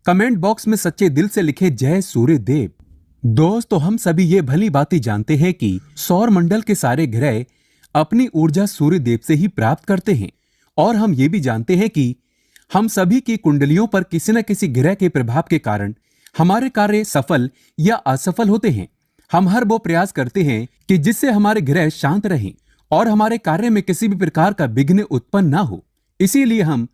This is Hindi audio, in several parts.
कमेंट बॉक्स में सच्चे दिल से लिखे जय सूर्य देव। दोस्तों, हम सभी ये भली भांति जानते हैं कि सौर मंडल के सारे ग्रह अपनी ऊर्जा सूर्य देव से ही प्राप्त करते हैं और हम ये भी जानते हैं कि हम सभी की कुंडलियों पर किसी न किसी ग्रह के प्रभाव के कारण हमारे कार्य सफल या असफल होते हैं। हम हर वो प्रयास करते हैं कि जिससे हमारे ग्रह शांत रहें और हमारे कार्य में किसी भी प्रकार का विघ्न उत्पन्न ना हो। इसीलिए हम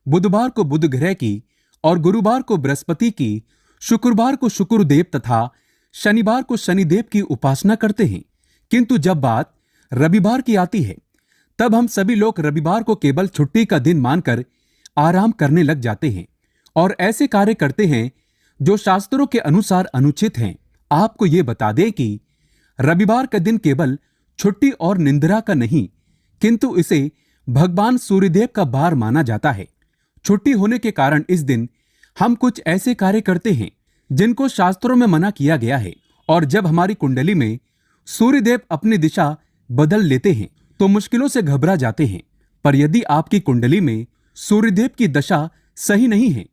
बुधवार को बुध ग्रह की और गुरुवार को बृहस्पति की, शुक्रवार को शुक्रदेव तथा शनिवार को शनिदेव की उपासना करते हैं। किंतु जब बात रविवार की आती है तब हम सभी लोग रविवार को केवल छुट्टी का दिन मानकर आराम करने लग जाते हैं और ऐसे कार्य करते हैं जो शास्त्रों के अनुसार अनुचित हैं। आपको ये बता दें कि रविवार का दिन केवल छुट्टी और निंद्रा का नहीं, किंतु इसे भगवान सूर्यदेव का वार माना जाता है। छुट्टी होने के कारण इस दिन हम कुछ ऐसे कार्य करते हैं जिनको शास्त्रों में मना किया गया है। और जब हमारी कुंडली में सूर्यदेव अपनी दिशा बदल लेते हैं तो मुश्किलों से घबरा जाते हैं। पर यदि आपकी कुंडली में सूर्यदेव की दशा सही नहीं है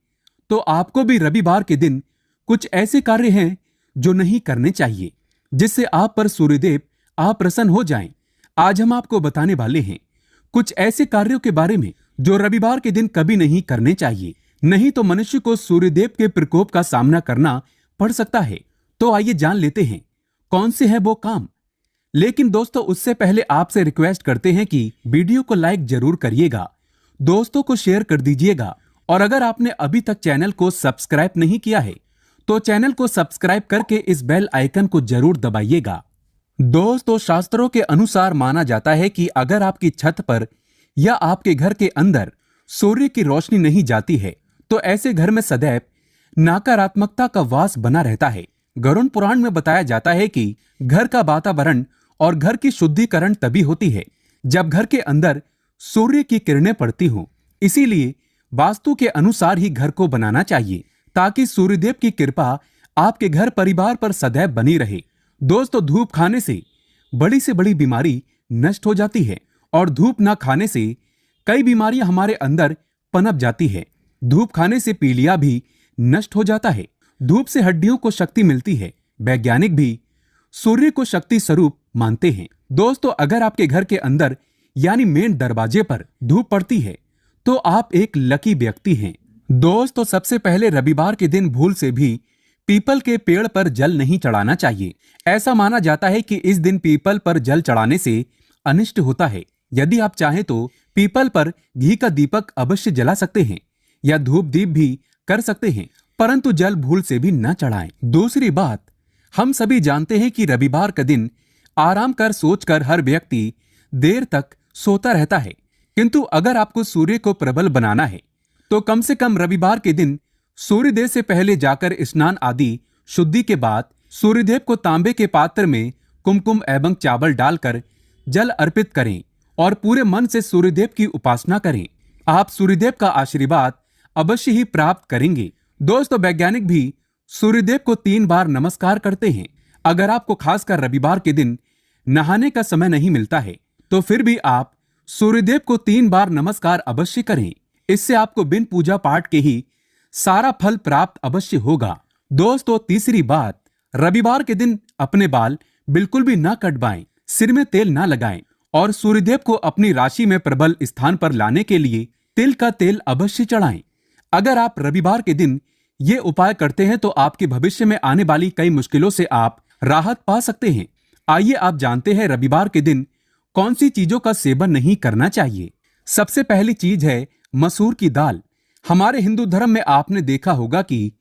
तो आपको भी रविवार के दिन कुछ ऐसे कार्य हैं जो नहीं करने चाहिए, जिससे आप पर सूर्यदेव अप्रसन्न हो जाएं। आज हम आपको बताने वाले हैं कुछ ऐसे कार्यों के बारे में जो रविवार के दिन कभी नहीं करने चाहिए, नहीं तो मनुष्य को सूर्यदेव के प्रकोप का सामना करना पड़ सकता है। तो आइए जान लेते हैं कौन से है वो काम। लेकिन दोस्तों, उससे पहले आपसे रिक्वेस्ट करते हैं कि वीडियो को लाइक जरूर करिएगा, दोस्तों को शेयर कर दीजिएगा और अगर आपने अभी तक चैनल को सब्सक्राइब नहीं किया है तो चैनल को सब्सक्राइब करके इस बेल आइकन को जरूर दबाइएगा। दोस्तों, शास्त्रों के अनुसार माना जाता है कि अगर आपकी छत पर या आपके घर के अंदर सूर्य की रोशनी नहीं जाती है तो ऐसे घर में सदैव नकारात्मकता का वास बना रहता है। गरुड़ पुराण में बताया जाता है कि घर का वातावरण और घर की शुद्धिकरण तभी होती है जब घर के अंदर सूर्य की किरणें पड़ती हों। इसीलिए वास्तु के अनुसार ही घर को बनाना चाहिए ताकि सूर्यदेव की कृपा आपके घर परिवार पर सदैव बनी रहे। दोस्तों, धूप खाने से बड़ी बीमारी नष्ट हो जाती है और धूप न खाने से कई बीमारियां हमारे अंदर पनप जाती है। धूप खाने से पीलिया भी नष्ट हो जाता है। धूप से हड्डियों को शक्ति मिलती है। वैज्ञानिक भी सूर्य को शक्ति स्वरूप मानते हैं। दोस्तों, अगर आपके घर के अंदर यानी मेन दरवाजे पर धूप पड़ती है तो आप एक लकी व्यक्ति हैं। दोस्तों, सबसे पहले रविवार के दिन भूल से भी पीपल के पेड़ पर जल नहीं चढ़ाना चाहिए। ऐसा माना जाता है कि इस दिन पीपल पर जल चढ़ाने से अनिष्ट होता है। यदि आप चाहें तो पीपल पर घी का दीपक अवश्य जला सकते हैं या धूप दीप भी कर सकते हैं, परंतु जल भूल से भी न चढ़ाएं। दूसरी बात, हम सभी जानते हैं कि रविवार का दिन आराम कर सोचकर हर व्यक्ति देर तक सोता रहता है, किंतु अगर आपको सूर्य को प्रबल बनाना है तो कम से कम रविवार के दिन सूर्योदय से पहले जाकर स्नान आदि शुद्धि के बाद सूर्यदेव को तांबे के पात्र में कुमकुम एवं चावल डालकर जल अर्पित करें और पूरे मन से सूर्यदेव की उपासना करें। आप सूर्यदेव का आशीर्वाद अवश्य ही प्राप्त करेंगे। दोस्तों, वैज्ञानिक भी सूर्यदेव को 3 बार नमस्कार करते हैं। अगर आपको खासकर रविवार के दिन नहाने का समय नहीं मिलता है तो फिर भी आप सूर्यदेव को 3 बार नमस्कार अवश्य करें। इससे आपको बिन पूजा पाठ के ही सारा फल प्राप्त अवश्य होगा। दोस्तों, तीसरी बात, रविवार के दिन अपने बाल बिल्कुल भी ना कटवाएं, सिर में तेल ना लगाएं और सूर्यदेव को अपनी राशि में प्रबल स्थान पर लाने के लिए तिल का तेल अवश्य चढ़ाएं। अगर आप रविवार के दिन ये उपाय करते हैं तो आपके भविष्य में आने वाली कई मुश्किलों से आप राहत पा सकते हैं। आइए आप जानते हैं रविवार के दिन कौन सी चीजों का सेवन नहीं करना चाहिए। सबसे पहली चीज है मसूर की दाल। हमारे हिंदू धर्म में आपने देखा होगा कि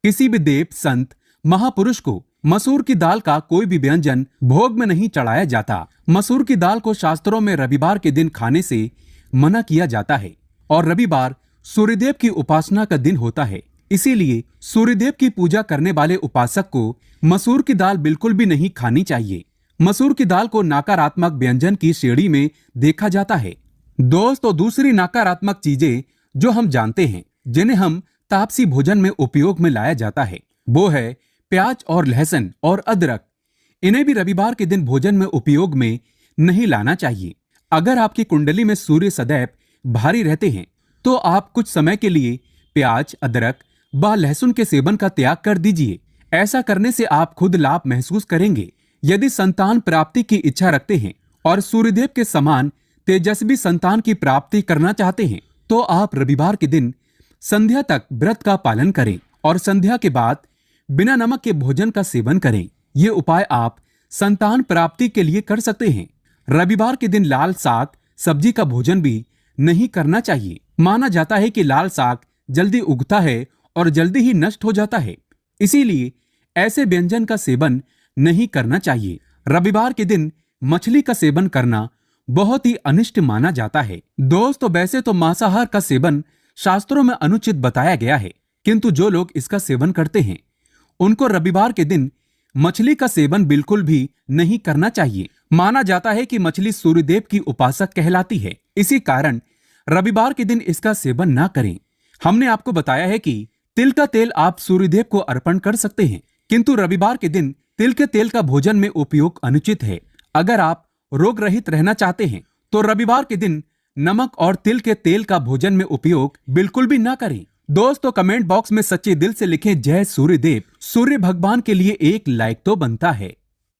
किसी भी देव, संत, महापुरुष को मसूर की दाल का कोई भी व्यंजन भोग में नहीं चढ़ाया जाता। मसूर की दाल को शास्त्रों में रविवार के दिन खाने से मना किया जाता है और रविवार सूर्यदेव की उपासना का दिन होता है। इसीलिए सूर्यदेव की पूजा करने वाले उपासक को मसूर की दाल बिल्कुल भी नहीं खानी चाहिए। मसूर की दाल को नकारात्मक व्यंजन की श्रेणी में देखा जाता है। दोस्तों, दूसरी नकारात्मक चीजें जो हम जानते हैं जिन्हें हम तापसी भोजन में उपयोग में लाया जाता है वो है प्याज और लहसुन और अदरक। इन्हें भी रविवार के दिन भोजन में उपयोग में नहीं लाना चाहिए। अगर आपकी कुंडली में सूर्य सदैव भारी रहते हैं तो आप कुछ समय के लिए प्याज, अदरक व लहसुन के सेवन का त्याग कर दीजिए। ऐसा करने से आप खुद लाभ महसूस करेंगे। यदि संतान प्राप्ति की इच्छा रखते हैं और सूर्यदेव के समान तेजस्वी संतान की प्राप्ति करना चाहते हैं तो आप रविवार के दिन संध्या तक व्रत का पालन करें और संध्या के बाद बिना नमक के भोजन का सेवन करें। ये उपाय आप संतान प्राप्ति के लिए कर सकते हैं। रविवार के दिन लाल साग सब्जी का भोजन भी नहीं करना चाहिए। माना जाता है कि लाल साग जल्दी उगता है और जल्दी ही नष्ट हो जाता है, इसीलिए ऐसे व्यंजन का सेवन नहीं करना चाहिए। रविवार के दिन मछली का सेवन करना बहुत ही अनिष्ट माना जाता है। दोस्तों, वैसे तो मांसाहार का सेवन शास्त्रों में अनुचित बताया गया है, किंतु जो लोग इसका सेवन करते हैं उनको रविवार के दिन मछली का सेवन बिल्कुल भी नहीं करना चाहिए। माना जाता है कि मछली सूर्यदेव की उपासक कहलाती है, इसी कारण रविवार के दिन इसका सेवन ना करें। हमने आपको बताया है कि तिल का तेल आप सूर्यदेव को अर्पण कर सकते हैं, किंतु रविवार के दिन तिल के तेल का भोजन में उपयोग अनुचित है। अगर आप रोग रहित रहना चाहते हैं तो रविवार के दिन नमक और तिल के तेल का भोजन में उपयोग बिल्कुल भी ना करें। दोस्तों, कमेंट बॉक्स में सच्चे दिल से लिखें जय सूर्यदेव। सूर्य भगवान के लिए एक लाइक तो बनता है।